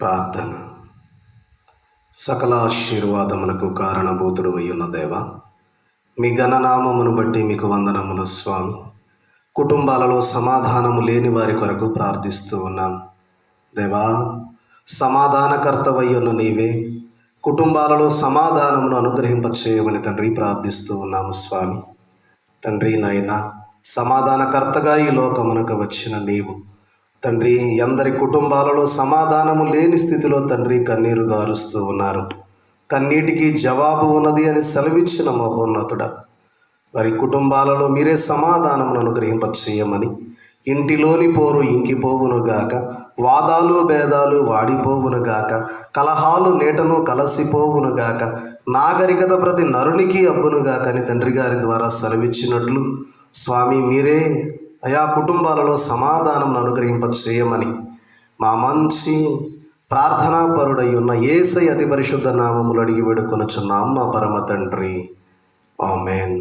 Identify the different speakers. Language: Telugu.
Speaker 1: ప్రార్థన. సకల ఆశీర్వాదములకు కారణభూతుడు అయ్యున్న దేవ, మీ ఘననామమును బట్టి మీకు వందనములు స్వామి. కుటుంబాలలో సమాధానము లేని వారి కొరకు ప్రార్థిస్తూ ఉన్నాం దేవా. సమాధానకర్తవయ్యున్న నీవే కుటుంబాలలో సమాధానమును అనుగ్రహింపచేయమని తండ్రి ప్రార్థిస్తూ ఉన్నాము స్వామి. తండ్రి నాయన, సమాధానకర్తగా ఈ లోకమునకు వచ్చిన నీవు తండ్రి, అందరి కుటుంబాలలో సమాధానము లేని స్థితిలో తండ్రి కన్నీరు గారుస్తూ ఉన్నారు. కన్నీటికి జవాబు ఉన్నది అని సెలవిచ్చిన మహోన్నతుడా, వారి కుటుంబాలలో మీరే సమాధానమును అనుగ్రహింపచేయమని, ఇంటిలోని పోరు ఇంకిపోవునుగాక, వాదాలు భేదాలు వాడిపోవునుగాక, కలహాలు నేటను కలసిపోవునుగాక, నాగరికత ప్రతి నరునికి అబ్బునుగాక అని తండ్రి గారి ద్వారా సెలవిచ్చినట్లు స్వామి, మీరే ఆయా కుటుంబాలలో సమాధానం అనుగ్రహింపచేయమని మా మంచి ప్రార్థనా పరుడై ఉన్న యేసయ్య అతి పరిశుద్ధ నామములు అడిగి వేడుకొనుచున్నాం మా పరమ తండ్రి. ఆమేన్.